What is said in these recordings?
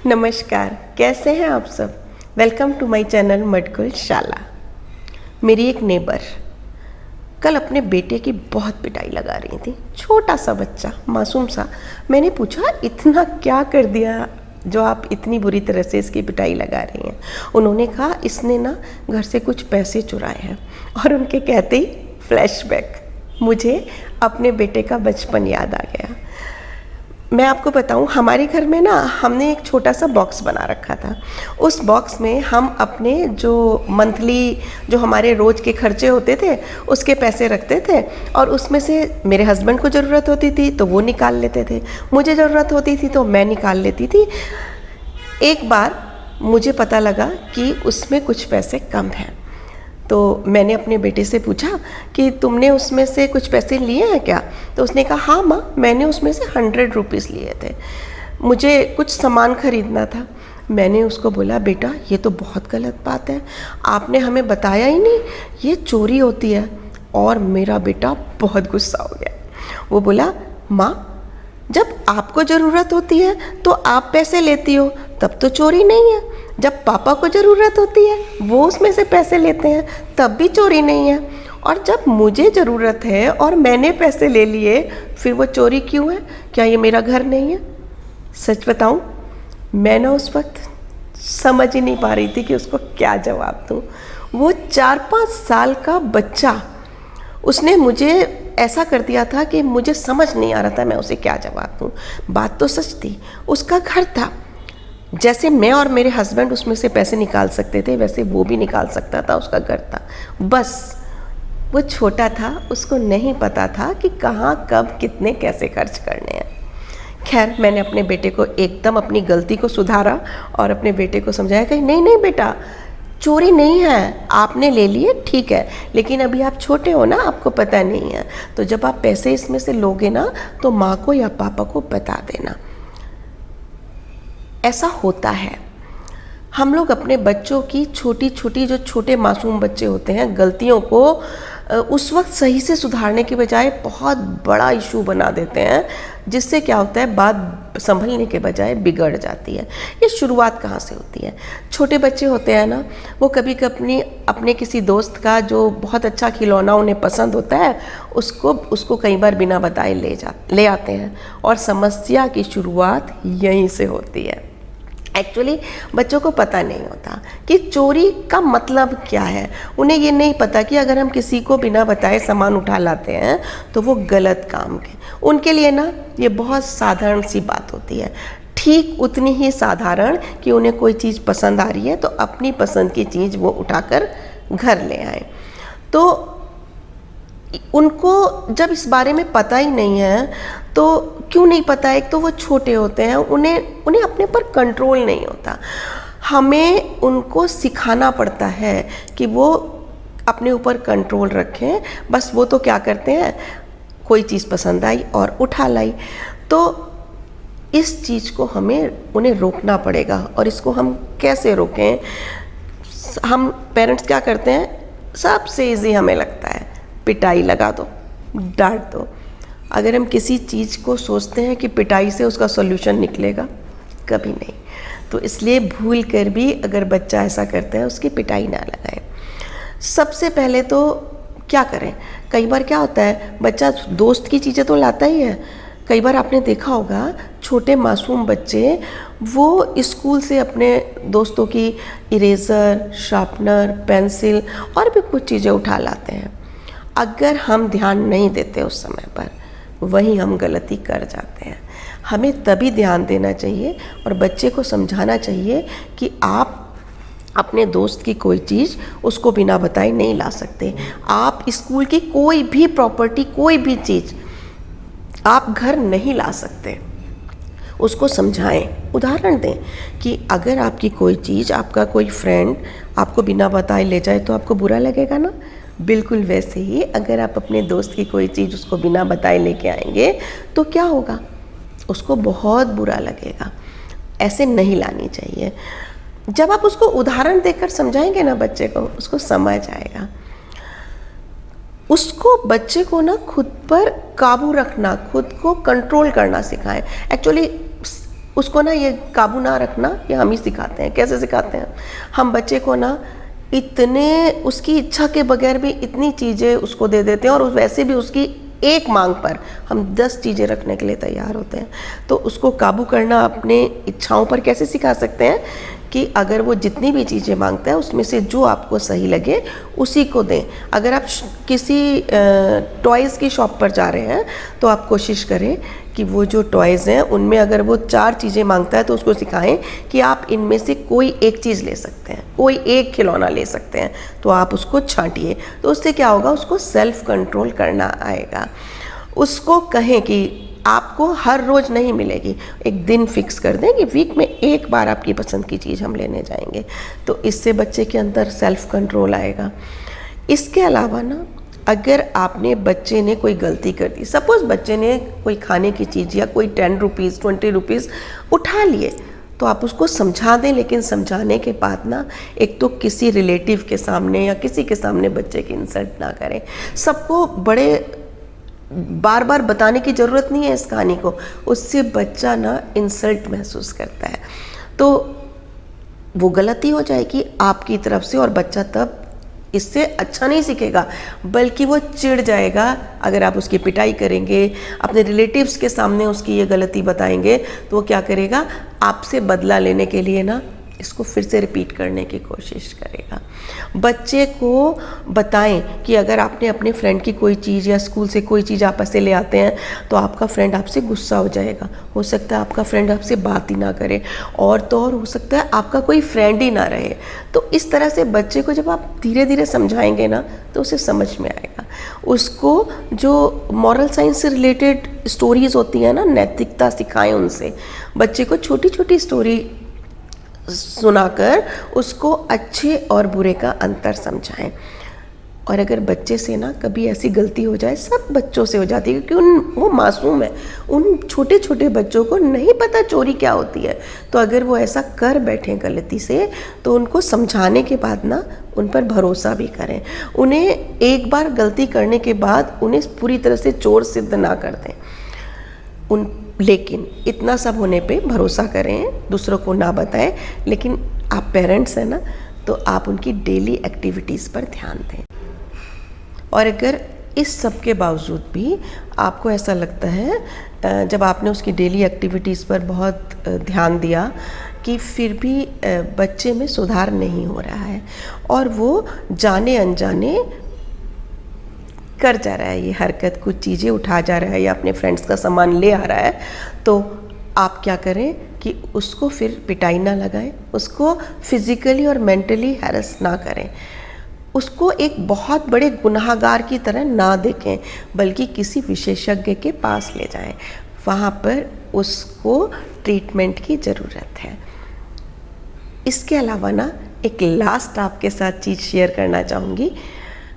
नमस्कार, कैसे हैं आप सब। वेलकम टू माय चैनल मटकुल शाला। मेरी एक नेबर कल अपने बेटे की बहुत पिटाई लगा रही थी। छोटा सा बच्चा, मासूम सा। मैंने पूछा, इतना क्या कर दिया जो आप इतनी बुरी तरह से इसकी पिटाई लगा रही हैं। उन्होंने कहा, इसने ना घर से कुछ पैसे चुराए हैं। और उनके कहते ही फ्लैशबैक, मुझे अपने बेटे का बचपन याद आ गया। मैं आपको बताऊं, हमारे घर में ना हमने एक छोटा सा बॉक्स बना रखा था। उस बॉक्स में हम अपने जो मंथली जो हमारे रोज़ के खर्चे होते थे उसके पैसे रखते थे, और उसमें से मेरे हस्बैंड को ज़रूरत होती थी तो वो निकाल लेते थे, मुझे ज़रूरत होती थी तो मैं निकाल लेती थी। एक बार मुझे पता लगा कि उसमें कुछ पैसे कम हैं, तो मैंने अपने बेटे से पूछा कि तुमने उसमें से कुछ पैसे लिए हैं क्या। तो उसने कहा, हाँ माँ, मैंने उसमें से 100 रुपीज़ लिए थे, मुझे कुछ सामान खरीदना था। मैंने उसको बोला, बेटा ये तो बहुत गलत बात है, आपने हमें बताया ही नहीं, ये चोरी होती है। और मेरा बेटा बहुत गुस्सा हो गया। वो बोला, माँ जब आपको ज़रूरत होती है तो आप पैसे लेती हो, तब तो चोरी नहीं है। जब पापा को ज़रूरत होती है वो उसमें से पैसे लेते हैं, तब भी चोरी नहीं है। और जब मुझे ज़रूरत है और मैंने पैसे ले लिए, फिर वो चोरी क्यों है? क्या ये मेरा घर नहीं है? सच बताऊं, मैं ना उस वक्त समझ ही नहीं पा रही थी कि उसको क्या जवाब दूं। वो 4-5 साल का बच्चा, उसने मुझे ऐसा कर दिया था कि मुझे समझ नहीं आ रहा था मैं उसे क्या जवाब दूं। बात तो सच थी, उसका घर था। जैसे मैं और मेरे हस्बैंड उसमें से पैसे निकाल सकते थे, वैसे वो भी निकाल सकता था, उसका घर था। बस वो छोटा था, उसको नहीं पता था कि कहाँ कब कितने कैसे खर्च करने हैं। खैर, मैंने अपने बेटे को एकदम अपनी गलती को सुधारा और अपने बेटे को समझाया कि नहीं नहीं बेटा, चोरी नहीं है, आपने ले लिए ठीक है, लेकिन अभी आप छोटे हो ना, आपको पता नहीं है, तो जब आप पैसे इसमें से लोगे ना तो माँ को या पापा को बता देना। ऐसा होता है, हम लोग अपने बच्चों की छोटी छोटी, जो छोटे मासूम बच्चे होते हैं, गलतियों को उस वक्त सही से सुधारने के बजाय बहुत बड़ा इशू बना देते हैं, जिससे क्या होता है, बात संभलने के बजाय बिगड़ जाती है। ये शुरुआत कहाँ से होती है? छोटे बच्चे होते हैं ना, वो कभी कभी अपने किसी दोस्त का जो बहुत अच्छा खिलौना उन्हें पसंद होता है, उसको कई बार बिना बताए ले आते हैं, और समस्या की शुरुआत यहीं से होती है। एक्चुअली बच्चों को पता नहीं होता कि चोरी का मतलब क्या है। उन्हें ये नहीं पता कि अगर हम किसी को बिना बताए सामान उठा लाते हैं तो वो गलत काम है। उनके लिए ना ये बहुत साधारण सी बात होती है, ठीक उतनी ही साधारण कि उन्हें कोई चीज़ पसंद आ रही है तो अपनी पसंद की चीज़ वो उठाकर घर ले आए। तो उनको जब इस बारे में पता ही नहीं है, तो क्यों नहीं पता है? एक तो वो छोटे होते हैं, उन्हें अपने पर कंट्रोल नहीं होता। हमें उनको सिखाना पड़ता है कि वो अपने ऊपर कंट्रोल रखें। बस वो तो क्या करते हैं, कोई चीज़ पसंद आई और उठा लाई। तो इस चीज़ को हमें उन्हें रोकना पड़ेगा। और इसको हम कैसे रोकें? हम पेरेंट्स क्या करते हैं, सबसे ईजी हमें लगता है, पिटाई लगा दो, डांट दो। अगर हम किसी चीज़ को सोचते हैं कि पिटाई से उसका सॉल्यूशन निकलेगा, कभी नहीं। तो इसलिए भूल कर भी अगर बच्चा ऐसा करता है, उसकी पिटाई ना लगाएं। सबसे पहले तो क्या करें, कई बार क्या होता है, बच्चा दोस्त की चीज़ें तो लाता ही है। कई बार आपने देखा होगा, छोटे मासूम बच्चे वो स्कूल से अपने दोस्तों की इरेज़र, शार्पनर, पेंसिल और भी कुछ चीज़ें उठा लाते हैं। अगर हम ध्यान नहीं देते उस समय पर, वहीं हम गलती कर जाते हैं। हमें तभी ध्यान देना चाहिए और बच्चे को समझाना चाहिए कि आप अपने दोस्त की कोई चीज़ उसको बिना बताए नहीं ला सकते। आप स्कूल की कोई भी प्रॉपर्टी, कोई भी चीज़ आप घर नहीं ला सकते। उसको समझाएं, उदाहरण दें कि अगर आपकी कोई चीज़, आपका कोई फ्रेंड आपको बिना बताए ले जाए तो आपको बुरा लगेगा ना। बिल्कुल वैसे ही अगर आप अपने दोस्त की कोई चीज़ उसको बिना बताए लेके आएंगे तो क्या होगा, उसको बहुत बुरा लगेगा। ऐसे नहीं लानी चाहिए। जब आप उसको उदाहरण देकर समझाएंगे ना बच्चे को, उसको समझ आएगा। उसको, बच्चे को ना खुद पर काबू रखना, खुद को कंट्रोल करना सिखाएं। एक्चुअली उसको ना ये काबू ना रखना ये हम ही सिखाते हैं। कैसे सिखाते हैं? हम बच्चे को ना इतने उसकी इच्छा के बगैर भी इतनी चीज़ें उसको दे देते हैं, और वैसे भी उसकी एक मांग पर हम 10 चीज़ें रखने के लिए तैयार होते हैं। तो उसको काबू करना अपने इच्छाओं पर कैसे सिखा सकते हैं कि अगर वो जितनी भी चीज़ें मांगता है उसमें से जो आपको सही लगे उसी को दें। अगर आप किसी टॉयज़ की शॉप पर जा रहे हैं तो आप कोशिश करें कि वो जो टॉयज़ हैं उनमें अगर वो 4 चीज़ें मांगता है तो उसको सिखाएं कि आप इनमें से कोई एक चीज़ ले सकते हैं, कोई एक खिलौना ले सकते हैं, तो आप उसको छांटिए। तो उससे क्या होगा, उसको सेल्फ कंट्रोल करना आएगा। उसको कहें कि आपको हर रोज़ नहीं मिलेगी, एक दिन फिक्स कर दें कि वीक में एक बार आपकी पसंद की चीज़ हम लेने जाएंगे। तो इससे बच्चे के अंदर सेल्फ कंट्रोल आएगा। इसके अलावा ना, अगर आपने बच्चे ने कोई गलती कर दी, सपोज़ बच्चे ने कोई खाने की चीज़ या कोई 10 रुपीज़ 20 रुपीज़ उठा लिए, तो आप उसको समझा दें, लेकिन समझाने के बाद ना एक तो किसी रिलेटिव के सामने या किसी के सामने बच्चे की इंसल्ट ना करें। सबको बड़े बार बार बताने की ज़रूरत नहीं है इस कहानी को, उससे बच्चा ना इंसल्ट महसूस करता है, तो वो गलती हो जाएगी आपकी तरफ से, और बच्चा तब इससे अच्छा नहीं सीखेगा बल्कि वो चिढ़ जाएगा। अगर आप उसकी पिटाई करेंगे, अपने रिलेटिव्स के सामने उसकी ये गलती बताएंगे, तो वो क्या करेगा, आपसे बदला लेने के लिए ना इसको फिर से रिपीट करने की कोशिश करेगा। बच्चे को बताएं कि अगर आपने अपने फ्रेंड की कोई चीज़ या स्कूल से कोई चीज़ आप ऐसे ले आते हैं तो आपका फ्रेंड आपसे गुस्सा हो जाएगा, हो सकता है आपका फ्रेंड आपसे बात ही ना करे, और तो और हो सकता है आपका कोई फ्रेंड ही ना रहे। तो इस तरह से बच्चे को जब आप धीरे धीरे समझाएंगे ना तो उसे समझ में आएगा। उसको जो मॉरल साइंस से रिलेटेड स्टोरीज़ होती हैं ना, नैतिकता सिखाएं उनसे। बच्चे को छोटी छोटी स्टोरी सुनाकर उसको अच्छे और बुरे का अंतर समझाएं। और अगर बच्चे से ना कभी ऐसी गलती हो जाए, सब बच्चों से हो जाती है क्योंकि वो मासूम है, उन छोटे छोटे बच्चों को नहीं पता चोरी क्या होती है, तो अगर वो ऐसा कर बैठे गलती से तो उनको समझाने के बाद ना उन पर भरोसा भी करें। उन्हें एक बार गलती करने के बाद उन्हें पूरी तरह से चोर सिद्ध ना कर दें, लेकिन इतना सब होने पे भरोसा करें, दूसरों को ना बताएं। लेकिन आप पेरेंट्स हैं ना, तो आप उनकी डेली एक्टिविटीज़ पर ध्यान दें। और अगर इस सब के बावजूद भी आपको ऐसा लगता है, जब आपने उसकी डेली एक्टिविटीज़ पर बहुत ध्यान दिया कि फिर भी बच्चे में सुधार नहीं हो रहा है और वो जाने अनजाने कर जा रहा है ये हरकत, कुछ चीज़ें उठा जा रहा है या अपने फ्रेंड्स का सामान ले आ रहा है, तो आप क्या करें कि उसको फिर पिटाई ना लगाएं, उसको फिज़िकली और मेंटली हैरेस ना करें, उसको एक बहुत बड़े गुनाहगार की तरह ना देखें, बल्कि किसी विशेषज्ञ के पास ले जाएं, वहाँ पर उसको ट्रीटमेंट की ज़रूरत है। इसके अलावा ना एक लास्ट आपके साथ चीज़ शेयर करना चाहूँगी।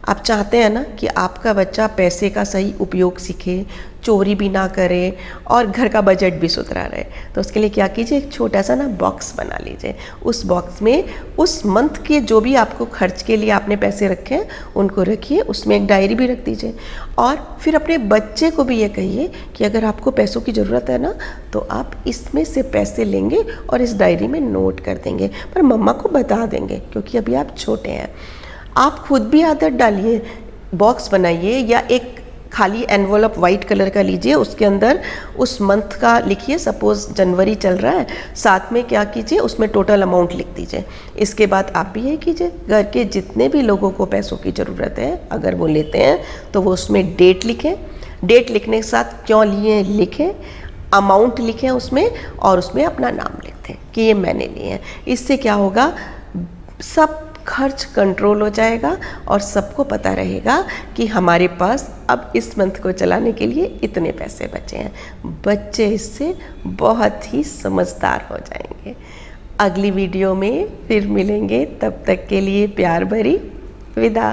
आप चाहते हैं ना कि आपका बच्चा पैसे का सही उपयोग सीखे, चोरी भी ना करे और घर का बजट भी सुधरा रहे, तो उसके लिए क्या कीजिए, एक छोटा सा ना बॉक्स बना लीजिए। उस बॉक्स में उस मंथ के जो भी आपको खर्च के लिए आपने पैसे रखे हैं उनको रखिए, उसमें एक डायरी भी रख दीजिए, और फिर अपने बच्चे को भी ये कहिए कि अगर आपको पैसों की ज़रूरत है ना तो आप इसमें से पैसे लेंगे और इस डायरी में नोट कर देंगे, पर मम्मा को बता देंगे क्योंकि अभी आप छोटे हैं। आप खुद भी आदत डालिए, बॉक्स बनाइए या एक खाली एनवलप वाइट कलर का लीजिए, उसके अंदर उस मंथ का लिखिए, सपोज़ जनवरी चल रहा है, साथ में क्या कीजिए उसमें टोटल अमाउंट लिख दीजिए। इसके बाद आप भी यही कीजिए, घर के जितने भी लोगों को पैसों की ज़रूरत है अगर वो लेते हैं तो वो उसमें डेट लिखें, डेट लिखने के साथ क्यों लिए लिखें, अमाउंट लिखें उसमें, और उसमें अपना नाम लिख दें कि ये मैंने लिए हैं। इससे क्या होगा, सब खर्च कंट्रोल हो जाएगा और सबको पता रहेगा कि हमारे पास अब इस मंथ को चलाने के लिए इतने पैसे बचे हैं। बच्चे इससे बहुत ही समझदार हो जाएंगे। अगली वीडियो में फिर मिलेंगे, तब तक के लिए प्यार भरी विदा।